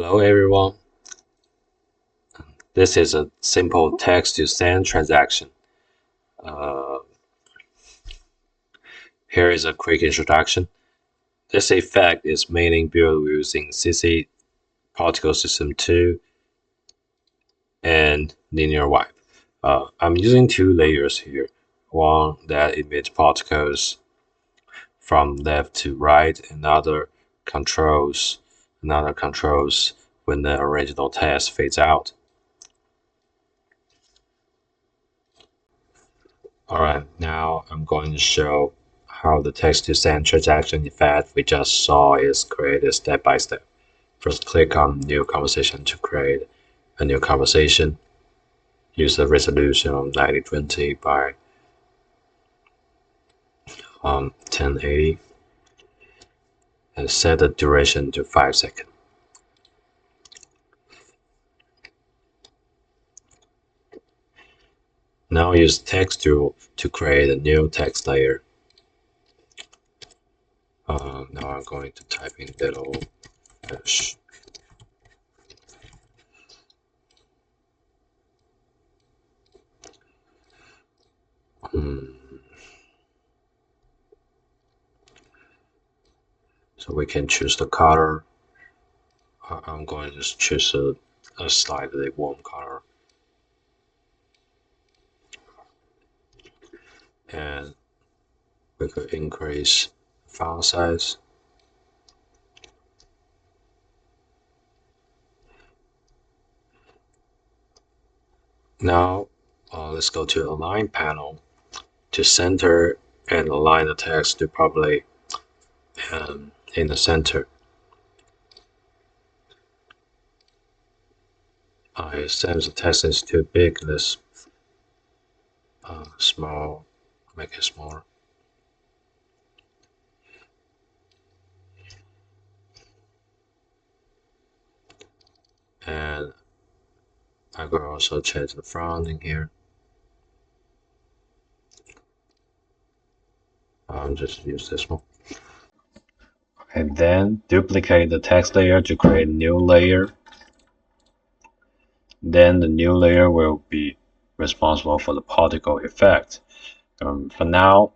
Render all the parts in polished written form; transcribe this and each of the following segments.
Hello everyone. This is a simple text to send transaction. Uh, Here is a quick introduction. This effect is mainly built using CC Particle System 2 and Linear Wipe. I'm using two layers here. One that emits particles from left to right, another controls when the original test fades out. Alright, now I'm going to show how the text-to-send transaction effect we just saw is created step by step. First, click on New Conversation to create a new conversation. Use the resolution of 1920 by 1080 and set the duration to 5 seconds. Now use Text tool to create a new text layer. Now I'm going to type in little fish. So we can choose the color. I'm going to just choose a slightly warm color. And we could increase font size. Now, let's go to Align panel to center and align the text to properly in the center. Since the text is too big, let's make it smaller. And I could also change the font in here. I'll just use this one. And then duplicate the text layer to create a new layer. Then the new layer will be responsible for the particle effect. For now,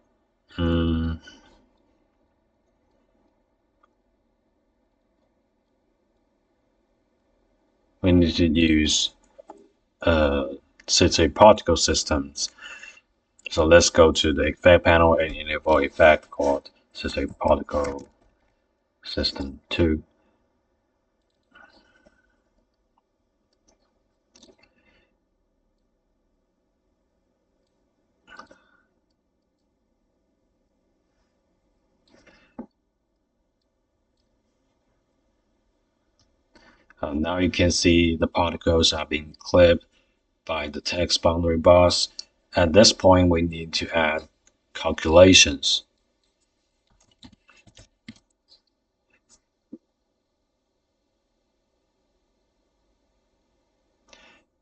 we need to use CC particle systems. So let's go to the effect panel and enable effect called CC particle system 2. Now you can see the particles are being clipped by the text boundary bars. At this point, we need to add calculations.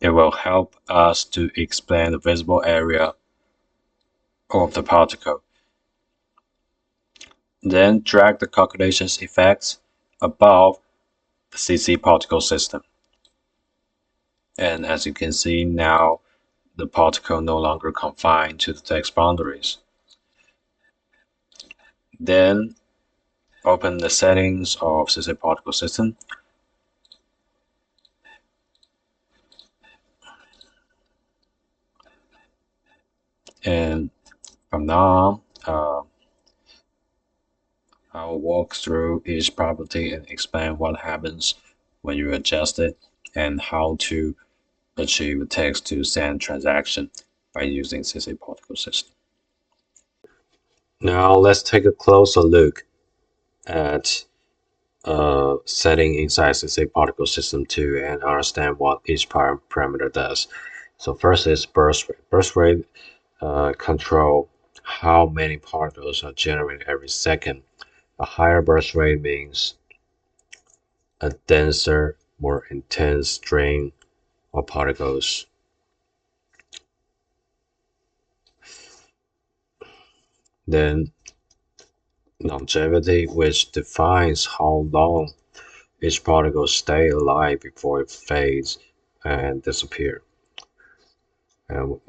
It will help us to explain the visible area of the particle. Then drag the calculations effects above the CC particle system. And as you can see now, the particle no longer confined to the text boundaries. Then open the settings of CC particle system. And from now on, I'll walk through each property and explain what happens when you adjust it and how to achieve a text-to-send transaction by using CC particle system. Now let's take a closer look at setting inside CC particle system 2 and understand what each parameter does. So first is burst rate. Burst rate control how many particles are generated every second. A higher burst rate means a denser, more intense stream of particles. Then longevity, which defines how long each particle stay alive before it fades and disappear. And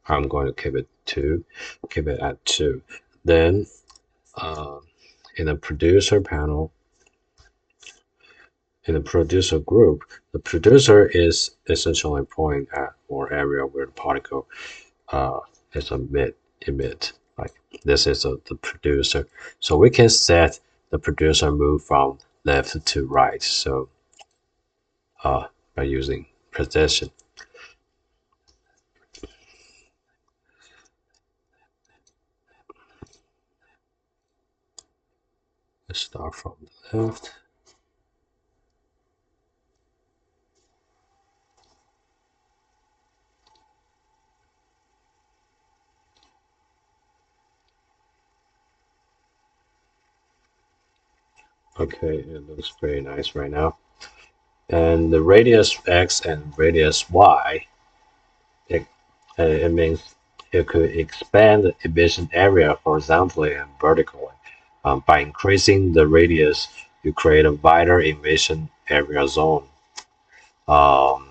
I'm going to keep it at 2. Then in the producer panel, in the producer group, the producer is essentially a point at or area where the particle is emit. Like this is the producer. So we can set the producer move from left to right. So by using precision. Let's start from the left. Okay, it looks very nice right now. And the radius x and radius y, it means it could expand the emission area horizontally and vertically. By increasing the radius, you create a wider emission area zone. Um,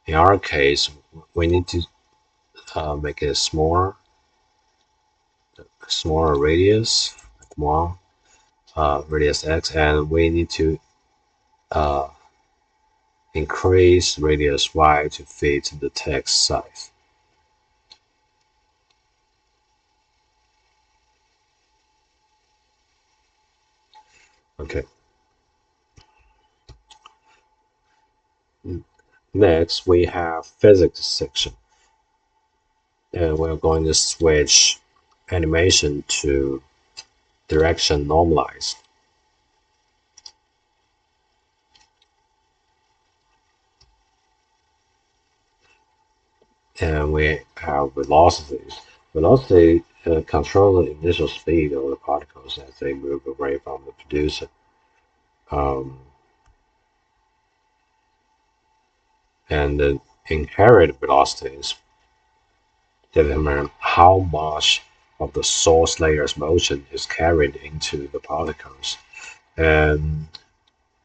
in our case, we need to make it smaller radius, like 1, radius x, and we need to uh, increase radius y to fit the text size. Okay. Next, we have physics section, and we're going to switch animation to direction normalized. And we have velocities. Velocity control the initial speed of the particles as they move away from the producer. And the inherent velocities determine how much of the source layer's motion is carried into the particles. And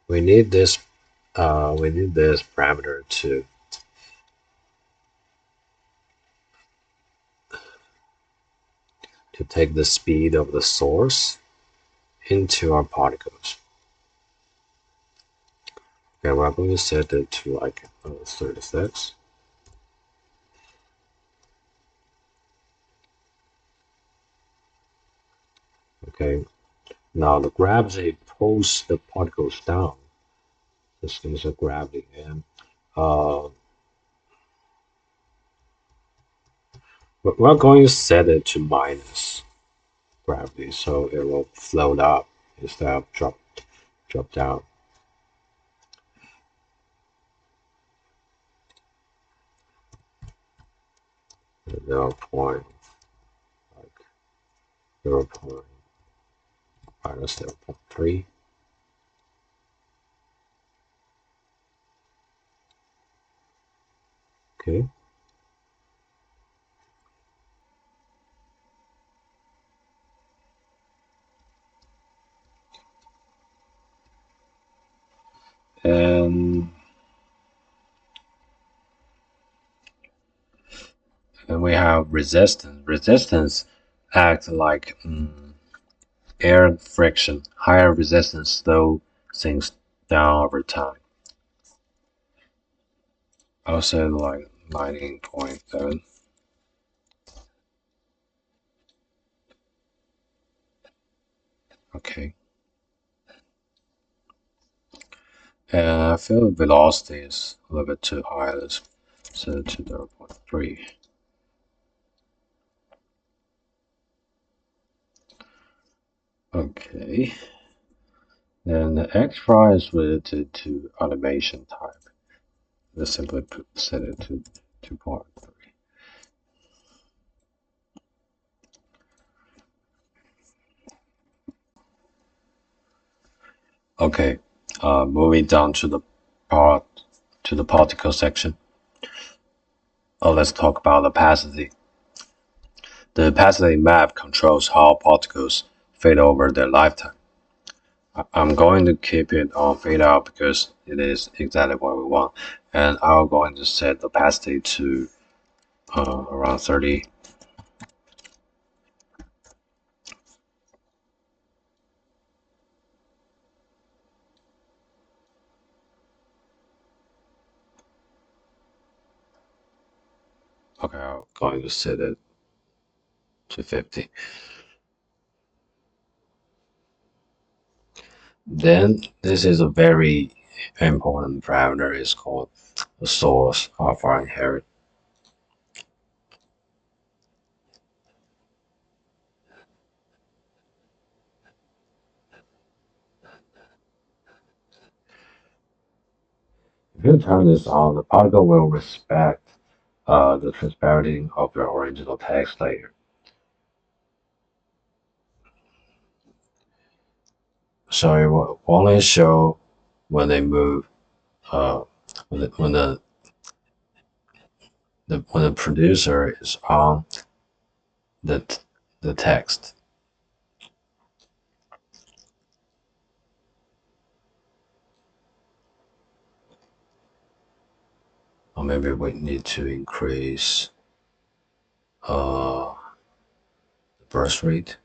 we need this parameter to take the speed of the source into our particles. Okay, we're going to set it to like 36. Okay, now the gravity pulls the particles down. This is a gravity, and we're going to set it to minus gravity, so it will float up instead of drop down. 0.3. Okay. And we have resistance. Resistance acts like air friction. Higher resistance slow things down over time. I'll say like 19.7. Okay. And I feel the velocity is a little bit too high. Let's set it to 0.3. Okay. Then the X-Fry is related to automation type. Let's simply set it to 2.3. Okay, moving down to the particle section. Let's talk about the opacity. The opacity map controls how particles fade over their lifetime. I'm going to keep it on fade out because it is exactly what we want. And I'm going to set the opacity to around 30. Okay, I'm going to set it to 50. Then this is a very important parameter. It's called the source of our inherit. If you turn this on, the particle will respect the transparency of your original text layer. So it will only show when they move, uh, when the producer is on the the text. Or maybe we need to increase the burst rate.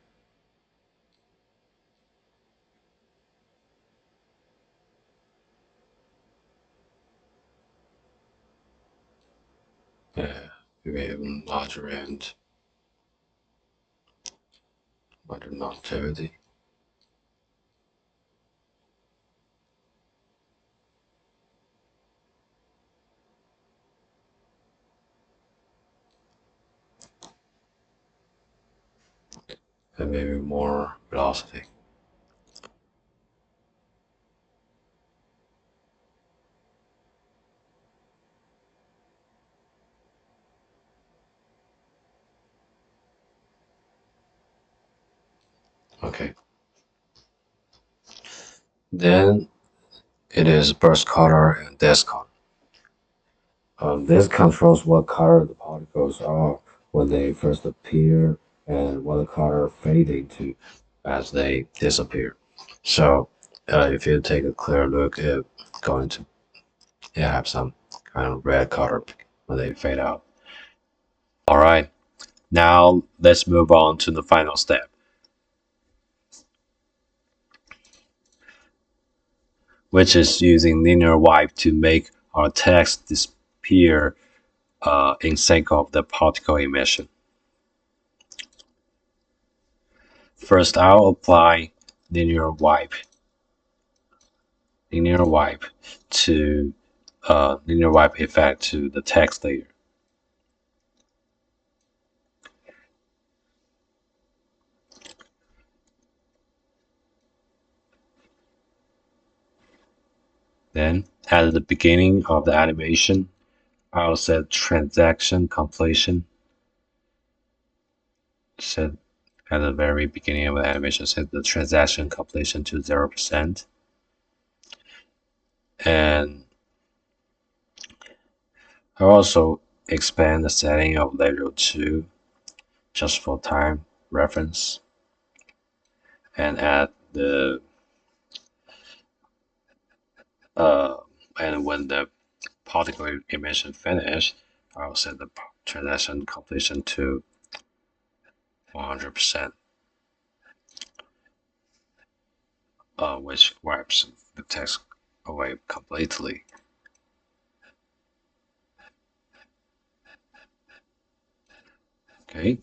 Yeah, maybe even larger and larger longevity. And maybe more velocity. Okay. Then it is burst color and depth color. This controls what color the particles are when they first appear and what color fade into as they disappear. So if you take a clear look, it's going to have some kind of red color when they fade out. All right, now let's move on to the final step, which is using linear wipe to make our text disappear in sync of the particle emission. First, I'll apply linear wipe linear wipe to linear wipe effect to the text layer. Then at the beginning of the animation, I'll set transaction completion. Set at the very beginning of the animation, set the transaction completion to 0%. And I also expand the setting of layer 2 just for time reference and add the uh, and when the particle emission finish, I'll set the transaction completion to 100%, which wipes the text away completely. Okay.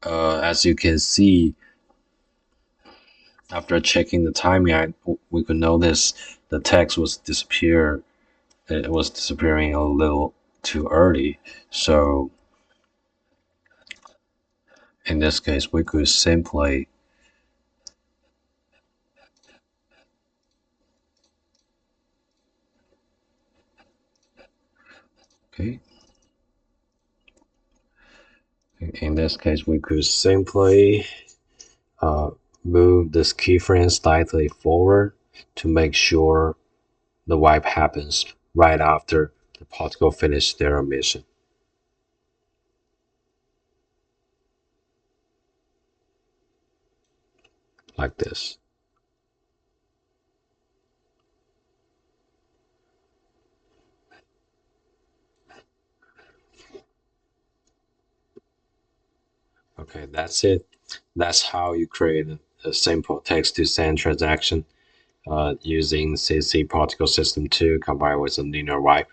As you can see, after checking the timing, we could notice the text was disappear. It was disappearing a little too early. So in this case, we could simply okay. In this case, we could simply uh, move this keyframe slightly forward to make sure the wipe happens right after the particle finish their emission, like this. Okay, that's it. That's how you create a simple text to send transaction using CC Particle System 2 combined with a linear wipe.